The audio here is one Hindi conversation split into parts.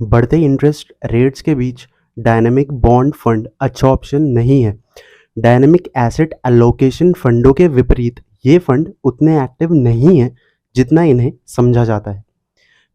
बढ़ते इंटरेस्ट रेट्स के बीच डायनेमिक बॉन्ड फंड अच्छा ऑप्शन नहीं है। डायनेमिक एसेट एलोकेशन फंडों के विपरीत ये फंड उतने एक्टिव नहीं है जितना इन्हें समझा जाता है।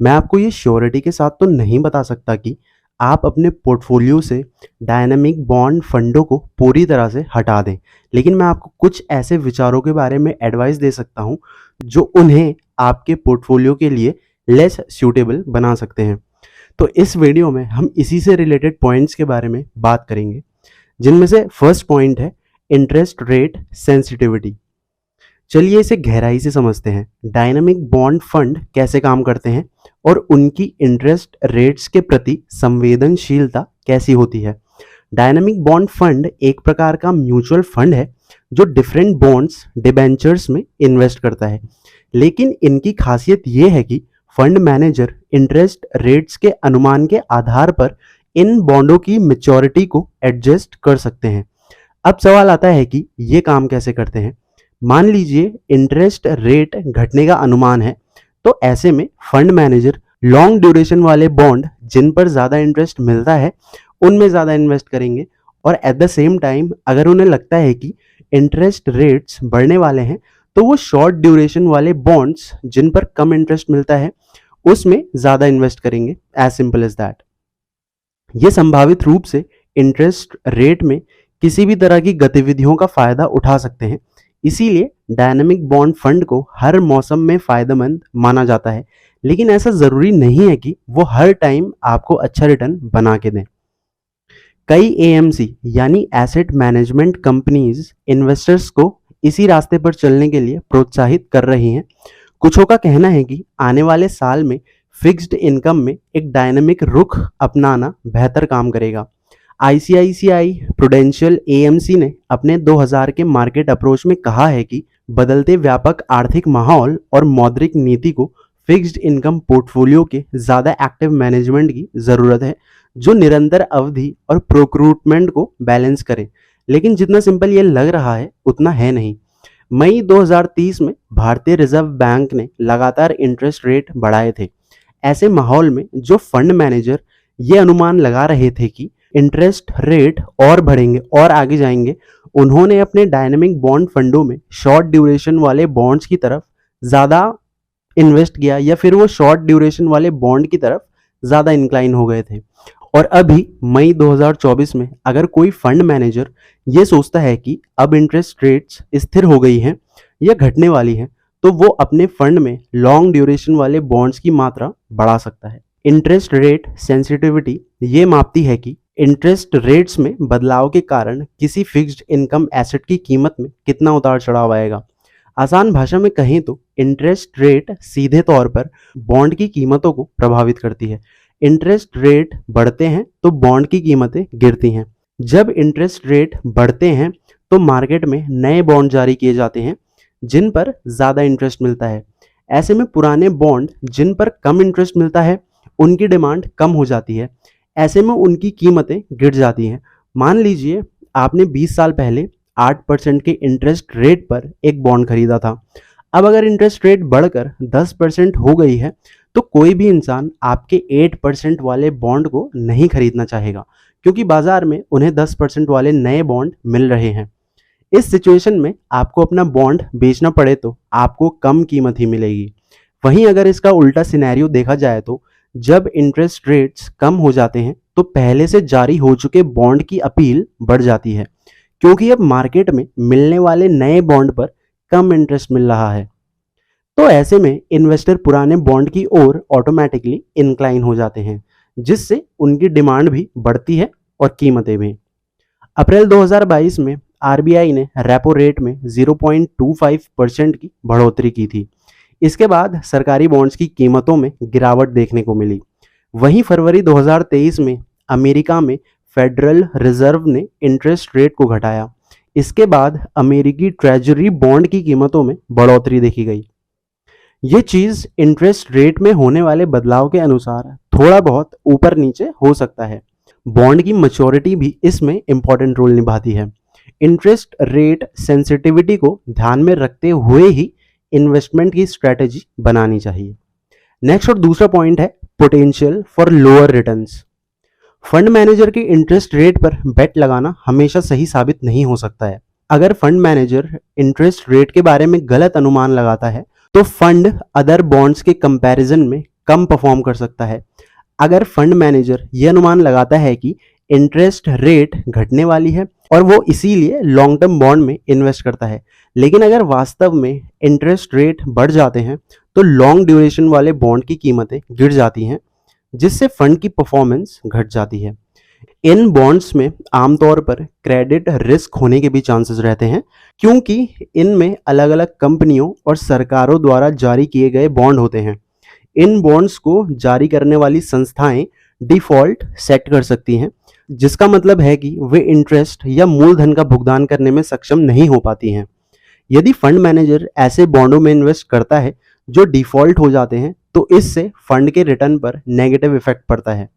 मैं आपको ये श्योरिटी के साथ तो नहीं बता सकता कि आप अपने पोर्टफोलियो से डायनेमिक बॉन्ड फंडों को पूरी तरह से हटा दें, लेकिन मैं आपको कुछ ऐसे विचारों के बारे में एडवाइस दे सकता हूँ जो उन्हें आपके पोर्टफोलियो के लिए लेस सूटेबल बना सकते हैं। तो इस वीडियो में हम इसी से रिलेटेड पॉइंट्स के बारे में बात करेंगे, जिनमें से फर्स्ट पॉइंट है इंटरेस्ट रेट सेंसिटिविटी। चलिए इसे गहराई से समझते हैं। डायनामिक बॉन्ड फंड कैसे काम करते हैं और उनकी इंटरेस्ट रेट्स के प्रति संवेदनशीलता कैसी होती है। डायनामिक बॉन्ड फंड एक प्रकार का म्यूचुअल फंड है जो डिफरेंट बॉन्ड्स डिबेंचर्स में इन्वेस्ट करता है, लेकिन इनकी खासियत ये है कि फंड मैनेजर इंटरेस्ट रेट्स के अनुमान के आधार पर इन बॉन्डों की मैच्योरिटी को एडजस्ट कर सकते हैं। अब सवाल आता है कि ये काम कैसे करते हैं। मान लीजिए इंटरेस्ट रेट घटने का अनुमान है, तो ऐसे में फंड मैनेजर लॉन्ग ड्यूरेशन वाले बॉन्ड जिन पर ज़्यादा इंटरेस्ट मिलता है उनमें ज़्यादा इन्वेस्ट करेंगे, और एट द सेम टाइम अगर उन्हें लगता है कि इंटरेस्ट रेट्स बढ़ने वाले हैं तो वो शॉर्ट ड्यूरेशन वाले बॉन्ड्स जिन पर कम इंटरेस्ट मिलता है उसमें ज़्यादा इन्वेस्ट करेंगे। As simple as that. ये संभावित रूप से इंटरेस्ट रेट में किसी भी तरह की गतिविधियों का फायदा उठा सकते हैं, इसीलिए डायनामिक बॉन्ड फंड को हर मौसम में फायदेमंद माना जाता है, लेकिन ऐसा ज़रूरी नहीं है कि वो हर टाइम आपको अच्छा रिटर्न बना के दें। कई AMC यानी एसेट मैनेजमेंट कंपनीज इन्वेस्टर्स को इसी रास्ते पर चलने के लिए प्रोत्साहित कर रही हैं। कुछों का कहना है कि आने वाले साल में फिक्स्ड इनकम में एक डायनामिक रुख अपनाना बेहतर काम करेगा। ICICI प्रूडेंशियल AMC ने अपने 2000 के मार्केट अप्रोच में कहा है कि बदलते व्यापक आर्थिक माहौल और मौद्रिक नीति को फिक्स्ड इनकम पोर्टफोलियो के ज़्यादा एक्टिव मैनेजमेंट की ज़रूरत है, जो निरंतर अवधि और प्रोक्रूटमेंट को बैलेंस करे। लेकिन जितना सिंपल ये लग रहा है उतना है नहीं। मई 2030 में भारतीय रिजर्व बैंक ने लगातार इंटरेस्ट रेट बढ़ाए थे। ऐसे माहौल में जो फंड मैनेजर ये अनुमान लगा रहे थे कि इंटरेस्ट रेट और बढ़ेंगे और आगे जाएंगे, उन्होंने अपने डायनामिक बॉन्ड फंडों में शॉर्ट ड्यूरेशन वाले बॉन्ड्स की तरफ ज़्यादा इन्वेस्ट किया, या फिर वो शॉर्ट ड्यूरेशन वाले बॉन्ड की तरफ ज़्यादा इंक्लाइन हो गए थे। और अभी मई 2024 में अगर कोई फंड मैनेजर ये सोचता है कि अब इंटरेस्ट रेट्स स्थिर हो गई हैं या घटने वाली हैं, तो वो अपने फंड में लॉन्ग ड्यूरेशन वाले बॉन्ड्स की मात्रा बढ़ा सकता है। इंटरेस्ट रेट सेंसिटिविटी ये मापती है कि इंटरेस्ट रेट्स में बदलाव के कारण किसी फिक्स्ड इनकम एसेट की कीमत में कितना उतार चढ़ाव आएगा। आसान भाषा में कहें तो इंटरेस्ट रेट सीधे तौर पर बॉन्ड की कीमतों को प्रभावित करती है। इंटरेस्ट रेट बढ़ते हैं तो बॉन्ड की कीमतें गिरती हैं। जब इंटरेस्ट रेट बढ़ते हैं तो मार्केट में नए बॉन्ड जारी किए जाते हैं जिन पर ज़्यादा इंटरेस्ट मिलता है। ऐसे में पुराने बॉन्ड जिन पर कम इंटरेस्ट मिलता है उनकी डिमांड कम हो जाती है। ऐसे में उनकी कीमतें गिर जाती हैं। मान लीजिए आपने 20 साल पहले 8% के इंटरेस्ट रेट पर एक बॉन्ड खरीदा था। अब अगर इंटरेस्ट रेट बढ़कर 10% हो गई है तो कोई भी इंसान आपके 8% वाले बॉन्ड को नहीं खरीदना चाहेगा, क्योंकि बाजार में उन्हें 10% वाले नए बॉन्ड मिल रहे हैं। इस सिचुएशन में आपको अपना बॉन्ड बेचना पड़े तो आपको कम कीमत ही मिलेगी। वहीं अगर इसका उल्टा सिनेरियो देखा जाए तो जब इंटरेस्ट रेट्स कम हो जाते हैं तो पहले से जारी हो चुके बॉन्ड की अपील बढ़ जाती है, क्योंकि अब मार्केट में मिलने वाले नए बॉन्ड पर कम इंटरेस्ट मिल रहा है। तो ऐसे में इन्वेस्टर पुराने बॉन्ड की ओर ऑटोमेटिकली इंक्लाइन हो जाते हैं, जिससे उनकी डिमांड भी बढ़ती है और कीमतें भी। अप्रैल 2022 में RBI ने रेपो रेट में 0.25% की बढ़ोतरी की थी। इसके बाद सरकारी बॉन्ड्स की कीमतों में गिरावट देखने को मिली। वहीं फरवरी 2023 में अमेरिका में फेडरल रिजर्व ने इंटरेस्ट रेट को घटाया। इसके बाद अमेरिकी ट्रेजरी बॉन्ड की कीमतों में बढ़ोतरी देखी गई। ये चीज़ इंटरेस्ट रेट में होने वाले बदलाव के अनुसार थोड़ा बहुत ऊपर नीचे हो सकता है। बॉन्ड की मैच्योरिटी भी इसमें इंपॉर्टेंट रोल निभाती है। इंटरेस्ट रेट सेंसिटिविटी को ध्यान में रखते हुए ही इन्वेस्टमेंट की स्ट्रेटेजी बनानी चाहिए। नेक्स्ट और दूसरा पॉइंट है potential for lower returns. Fund manager के इंटरेस्ट रेट पर बेट लगाना हमेशा सही साबित नहीं हो सकता है। अगर फंड मैनेजर इंटरेस्ट रेट के बारे में गलत अनुमान लगाता है तो फंड अदर बॉन्ड्स के कंपैरिजन में कम परफॉर्म कर सकता है। अगर फंड मैनेजर ये अनुमान लगाता है कि इंटरेस्ट रेट घटने वाली है और वो इसीलिए लॉन्ग टर्म बॉन्ड में इन्वेस्ट करता है, लेकिन अगर वास्तव में इंटरेस्ट रेट बढ़ जाते हैं तो लॉन्ग ड्यूरेशन वाले बॉन्ड की कीमतें गिर जाती हैं, जिससे फंड की परफॉर्मेंस घट जाती है। इन बॉन्ड्स में आमतौर पर क्रेडिट रिस्क होने के भी चांसेस रहते हैं, क्योंकि इनमें अलग अलग कंपनियों और सरकारों द्वारा जारी किए गए बॉन्ड होते हैं। इन बॉन्ड्स को जारी करने वाली संस्थाएं डिफॉल्ट सेट कर सकती हैं, जिसका मतलब है कि वे इंटरेस्ट या मूलधन का भुगतान करने में सक्षम नहीं हो पाती हैं। यदि फंड मैनेजर ऐसे बॉन्डों में इन्वेस्ट करता है जो डिफॉल्ट हो जाते हैं तो इससे फंड के रिटर्न पर नेगेटिव इफेक्ट पड़ता है।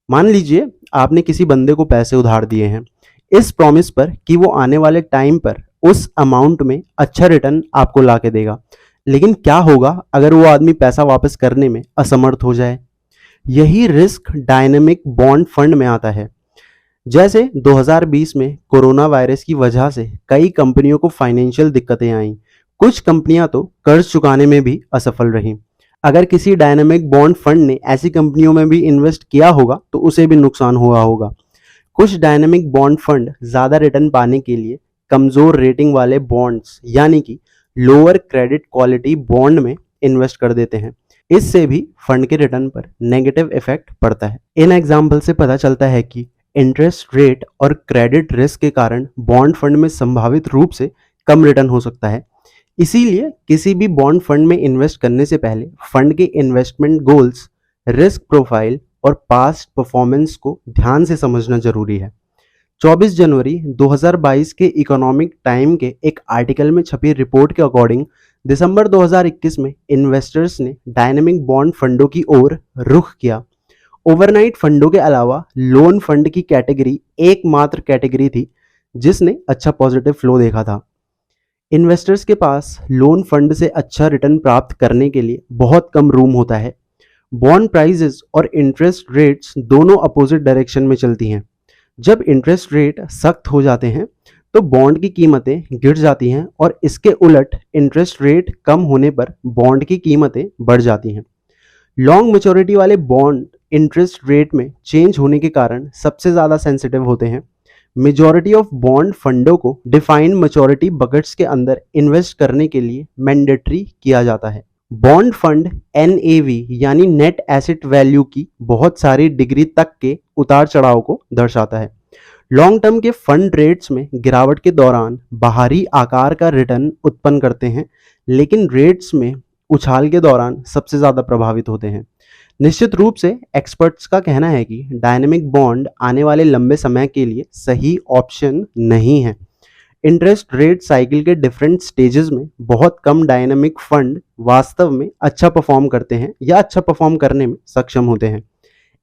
मान लीजिए आपने किसी बंदे को पैसे उधार दिए हैं इस प्रॉमिस पर कि वो आने वाले टाइम पर उस अमाउंट में अच्छा रिटर्न आपको ला के देगा, लेकिन क्या होगा अगर वो आदमी पैसा वापस करने में असमर्थ हो जाए? यही रिस्क डायनेमिक बॉन्ड फंड में आता है। जैसे 2020 में कोरोना वायरस की वजह से कई कंपनियों को फाइनेंशियल दिक्कतें आईं। कुछ कंपनियां तो कर्ज चुकाने में भी असफल रहीं। अगर किसी डायनेमिक बॉन्ड फंड ने ऐसी कंपनियों में भी इन्वेस्ट किया होगा तो उसे भी नुकसान हुआ होगा। कुछ डायनेमिक बॉन्ड फंड ज़्यादा रिटर्न पाने के लिए कमज़ोर रेटिंग वाले बॉन्ड्स यानी कि लोअर क्रेडिट क्वालिटी बॉन्ड में इन्वेस्ट कर देते हैं। इससे भी फंड के रिटर्न पर नेगेटिव इफेक्ट पड़ता है। इन एग्जाम्पल से पता चलता है कि इंटरेस्ट रेट और क्रेडिट रिस्क के कारण बॉन्ड फंड में संभावित रूप से कम रिटर्न हो सकता है। इसीलिए किसी भी बॉन्ड फंड में इन्वेस्ट करने से पहले फंड के इन्वेस्टमेंट गोल्स, रिस्क प्रोफाइल और पास्ट परफॉर्मेंस को ध्यान से समझना जरूरी है। 24 जनवरी 2022 के इकोनॉमिक टाइम के एक आर्टिकल में छपी रिपोर्ट के अकॉर्डिंग दिसंबर 2021 में इन्वेस्टर्स ने डायनेमिक बॉन्ड फंडों की ओर रुख किया। ओवरनाइट फंडों के अलावा लोन फंड की कैटेगरी एकमात्र कैटेगरी थी जिसने अच्छा पॉजिटिव फ्लो देखा था। इन्वेस्टर्स के पास लोन फंड से अच्छा रिटर्न प्राप्त करने के लिए बहुत कम रूम होता है। बॉन्ड प्राइसेस और इंटरेस्ट रेट्स दोनों अपोजिट डायरेक्शन में चलती हैं। जब इंटरेस्ट रेट सख्त हो जाते हैं तो बॉन्ड की कीमतें गिर जाती हैं और इसके उलट इंटरेस्ट रेट कम होने पर बॉन्ड की कीमतें बढ़ जाती हैं। लॉन्ग मैच्योरिटी वाले बॉन्ड इंटरेस्ट रेट में चेंज होने के कारण सबसे ज़्यादा सेंसिटिव होते हैं। मेजॉरिटी ऑफ बॉन्ड फंडों को डिफाइंड मैच्योरिटी बकेट्स के अंदर इन्वेस्ट करने के लिए मैंडेटरी किया जाता है। बॉन्ड फंड NAV यानी नेट एसेट वैल्यू की बहुत सारी डिग्री तक के उतार चढ़ाव को दर्शाता है। लॉन्ग टर्म के फंड रेट्स में गिरावट के दौरान बाहरी आकार का रिटर्न उत्पन्न करते हैं, लेकिन रेट्स में उछाल के दौरान सबसे ज़्यादा प्रभावित होते हैं। निश्चित रूप से एक्सपर्ट्स का कहना है कि डायनेमिक बॉन्ड आने वाले लंबे समय के लिए सही ऑप्शन नहीं है। इंटरेस्ट रेट साइकिल के डिफरेंट स्टेजेस में बहुत कम डायनेमिक फंड वास्तव में अच्छा परफॉर्म करते हैं या अच्छा परफॉर्म करने में सक्षम होते हैं।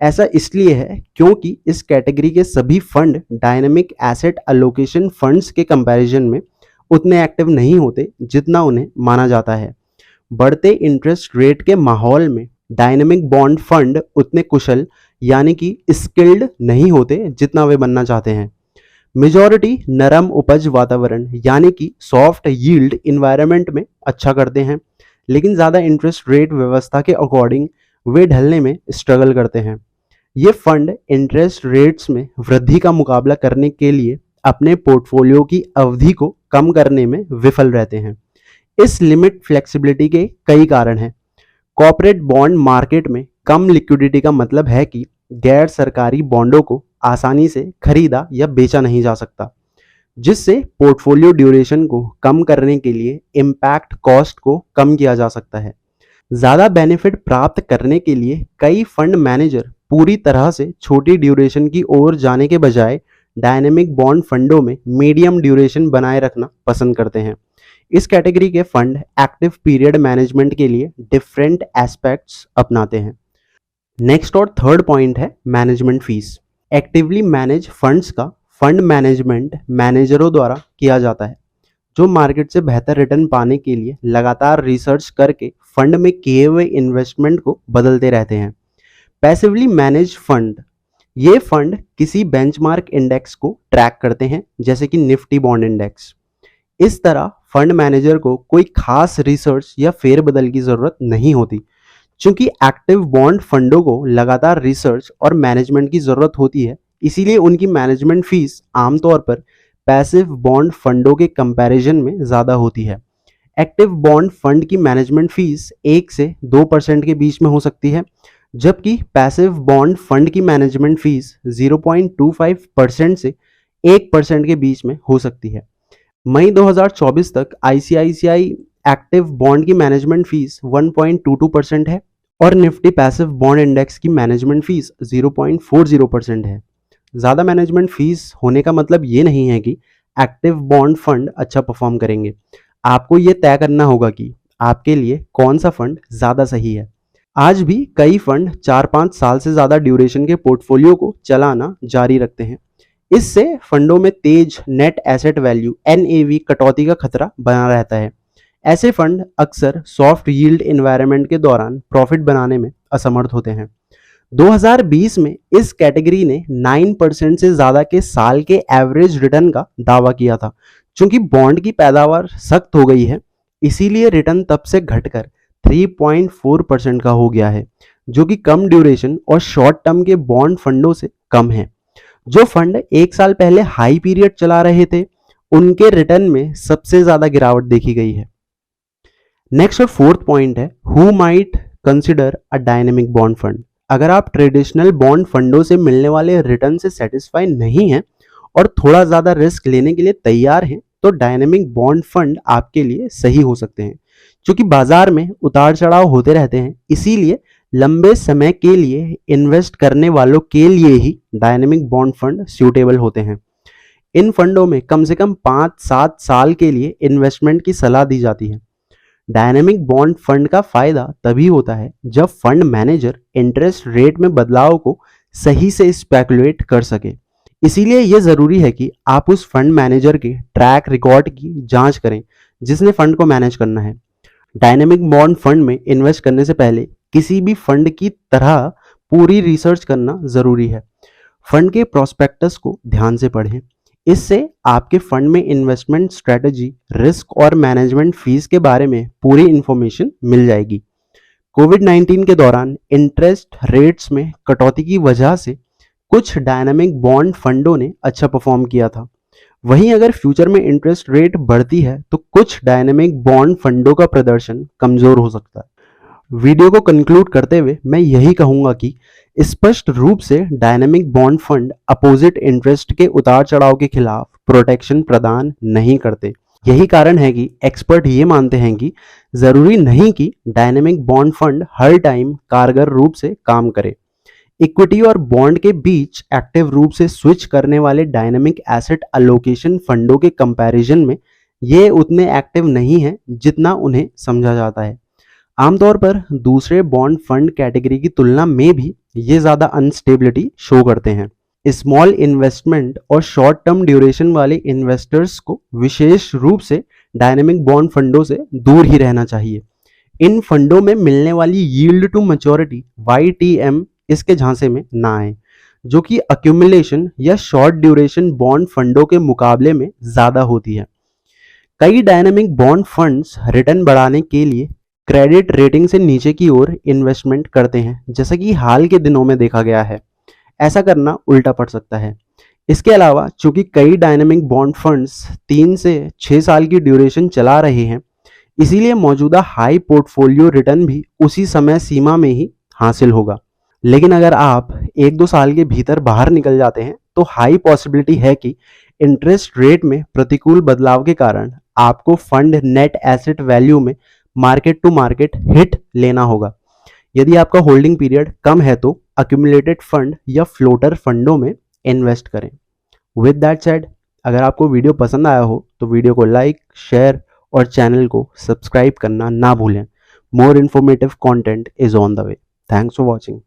ऐसा इसलिए है क्योंकि इस कैटेगरी के सभी fund dynamic asset allocation funds के कंपैरिजन में उतने एक्टिव नहीं होते जितना उन्हें माना जाता है। बढ़ते इंटरेस्ट रेट के माहौल में डायनेमिक बॉन्ड फंड उतने कुशल यानी कि स्किल्ड नहीं होते जितना वे बनना चाहते हैं। मेजॉरिटी नरम उपज वातावरण यानी कि सॉफ्ट यील्ड इन्वायरमेंट में अच्छा करते हैं, लेकिन ज़्यादा इंटरेस्ट रेट व्यवस्था के अकॉर्डिंग वे ढलने में स्ट्रगल करते हैं। ये फंड इंटरेस्ट रेट्स में वृद्धि का मुकाबला करने के लिए अपने पोर्टफोलियो की अवधि को कम करने में विफल रहते हैं। इस लिमिट फ्लेक्सिबिलिटी के कई कारण हैं। कॉर्पोरेट बॉन्ड मार्केट में कम लिक्विडिटी का मतलब है कि गैर सरकारी बॉन्डों को आसानी से खरीदा या बेचा नहीं जा सकता, जिससे पोर्टफोलियो ड्यूरेशन को कम करने के लिए इम्पैक्ट कॉस्ट को कम किया जा सकता है। ज़्यादा बेनिफिट प्राप्त करने के लिए कई फंड मैनेजर पूरी तरह से छोटी ड्यूरेशन की ओर जाने के बजाय डायनेमिक बॉन्ड फंडों में मीडियम ड्यूरेशन बनाए रखना पसंद करते हैं। इस कैटेगरी के फंड एक्टिव पीरियड मैनेजमेंट के लिए डिफरेंट एस्पेक्ट्स अपनाते हैं। नेक्स्ट और थर्ड पॉइंट है management fees. Actively manage funds का फंड मैनेजमेंट मैनेजरों द्वारा किया जाता है, जो मार्केट से बेहतर रिटर्न पाने के लिए लगातार रिसर्च करके फंड में किए हुए इन्वेस्टमेंट को बदलते रहते हैं। पैसिवली मैनेज फंड, ये फंड किसी बेंचमार्क इंडेक्स को ट्रैक करते हैं जैसे कि निफ्टी बॉन्ड इंडेक्स। इस तरह फंड मैनेजर को कोई खास रिसर्च या फेरबदल की जरूरत नहीं होती। चूंकि एक्टिव बॉन्ड फंडों को लगातार रिसर्च और मैनेजमेंट की जरूरत होती है, इसीलिए उनकी मैनेजमेंट फीस आमतौर पर पैसिव बॉन्ड फंडों के कंपैरिजन में ज़्यादा होती है। एक्टिव बॉन्ड फंड की मैनेजमेंट फीस 1 से 2% के बीच में हो सकती है, जबकि पैसिव बॉन्ड फंड की मैनेजमेंट फीस 0.25% से 1% के बीच में हो सकती है। मई 2024 तक आईसीआईसीआई एक्टिव बॉन्ड की मैनेजमेंट फीस 1.22% है और निफ्टी पैसिव बॉन्ड इंडेक्स की मैनेजमेंट फीस 0.40% है। ज़्यादा मैनेजमेंट फीस होने का मतलब ये नहीं है कि एक्टिव बॉन्ड फंड अच्छा परफॉर्म करेंगे। आपको ये तय करना होगा कि आपके लिए कौन सा फंड ज़्यादा सही है। आज भी कई फंड 4-5 साल से ज़्यादा ड्यूरेशन के पोर्टफोलियो को चलाना जारी रखते हैं। इससे फंडों में तेज नेट एसेट वैल्यू NAV कटौती का खतरा बना रहता है। ऐसे फंड अक्सर सॉफ्ट यील्ड एनवायरनमेंट के दौरान प्रॉफिट बनाने में असमर्थ होते हैं। 2020 में इस कैटेगरी ने 9% से ज़्यादा के साल के एवरेज रिटर्न का दावा किया था। चूंकि बॉन्ड की पैदावार सख्त हो गई है, इसीलिए रिटर्न तब से घटकर 3.4% का हो गया है, जो कि कम ड्यूरेशन और शॉर्ट टर्म के बॉन्ड फंडों से कम है। जो फंड 1 साल पहले हाई पीरियड चला रहे थे, उनके रिटर्न में सबसे ज्यादा गिरावट देखी गई है। नेक्स्ट और फोर्थ पॉइंट है, who might consider a dynamic bond fund. अगर आप ट्रेडिशनल बॉन्ड फंडों से मिलने वाले रिटर्न से सेटिस्फाई नहीं हैं और थोड़ा ज्यादा रिस्क लेने के लिए तैयार हैं, तो डायनेमिक बॉन्ड फंड आपके लिए सही हो सकते हैं। क्योंकि बाजार में उतार चढ़ाव होते रहते हैं, इसीलिए लंबे समय के लिए इन्वेस्ट करने वालों के लिए ही डायनेमिक बॉन्ड फंड सूटेबल होते हैं। इन फंडों में कम से कम 5-7 साल के लिए इन्वेस्टमेंट की सलाह दी जाती है। डायनेमिक बॉन्ड फंड का फायदा तभी होता है जब फंड मैनेजर इंटरेस्ट रेट में बदलाव को सही से स्पेकुलेट कर सके। इसीलिए यह जरूरी है कि आप उस फंड मैनेजर के ट्रैक रिकॉर्ड की जांच करें जिसने फंड को मैनेज करना है। डायनेमिक बॉन्ड फंड में इन्वेस्ट करने से पहले किसी भी फंड की तरह पूरी रिसर्च करना जरूरी है। फंड के प्रोस्पेक्टस को ध्यान से पढ़ें। इससे आपके फंड में इन्वेस्टमेंट स्ट्रेटजी, रिस्क और मैनेजमेंट फीस के बारे में पूरी इंफॉर्मेशन मिल जाएगी। कोविड-19 के दौरान इंटरेस्ट रेट्स में कटौती की वजह से कुछ डायनेमिक बॉन्ड फंडों ने अच्छा परफॉर्म किया था। वहीं अगर फ्यूचर में इंटरेस्ट रेट बढ़ती है तो कुछ डायनेमिक बॉन्ड फंडों का प्रदर्शन कमजोर हो सकता है। वीडियो को कंक्लूड करते हुए मैं यही कहूंगा कि स्पष्ट रूप से dynamic bond fund opposite interest के उतार चढ़ाव के खिलाफ प्रोटेक्शन प्रदान नहीं करते। यही कारण है कि एक्सपर्ट ये मानते हैं कि जरूरी नहीं कि डायनेमिक बॉन्ड फंड हर टाइम कारगर रूप से काम करे। इक्विटी और बॉन्ड के बीच एक्टिव रूप से स्विच करने वाले डायनेमिक एसेट एलोकेशन फंडों के कंपैरिजन में ये उतने एक्टिव नहीं है जितना उन्हें समझा जाता है। आमतौर पर दूसरे बॉन्ड फंड कैटेगरी की तुलना में भी ये ज़्यादा अनस्टेबिलिटी शो करते हैं। स्मॉल इन्वेस्टमेंट और शॉर्ट टर्म ड्यूरेशन वाले इन्वेस्टर्स को विशेष रूप से डायनेमिक बॉन्ड फंडों से दूर ही रहना चाहिए। इन फंडों में मिलने वाली यील्ड टू मैच्योरिटी YTM इसके झांसे में ना आए, जो कि अक्यूमुलेशन या शॉर्ट ड्यूरेशन बॉन्ड फंडों के मुकाबले में ज़्यादा होती है। कई डायनेमिक बॉन्ड फंड्स रिटर्न बढ़ाने के लिए क्रेडिट रेटिंग से नीचे की ओर इन्वेस्टमेंट करते हैं, जैसा कि हाल के दिनों में देखा गया है। ऐसा करना उल्टा पड़ सकता है। इसके अलावा चूंकि कई डायनेमिक बॉन्ड फंड्स 3 से 6 साल की ड्यूरेशन चला रहे हैं, इसीलिए मौजूदा हाई पोर्टफोलियो रिटर्न भी उसी समय सीमा में ही हासिल होगा। लेकिन अगर आप 1-2 साल के भीतर बाहर निकल जाते हैं तो हाई पॉसिबिलिटी है कि इंटरेस्ट रेट में प्रतिकूल बदलाव के कारण आपको फंड नेट एसेट वैल्यू में मार्केट टू मार्केट हिट लेना होगा। यदि आपका होल्डिंग पीरियड कम है तो अक्यूमुलेटेड फंड या फ्लोटर फंडों में इन्वेस्ट करें। विद दैट सेड, अगर आपको वीडियो पसंद आया हो तो वीडियो को लाइक, शेयर और चैनल को सब्सक्राइब करना ना भूलें। More informative content is on the way. Thanks for watching.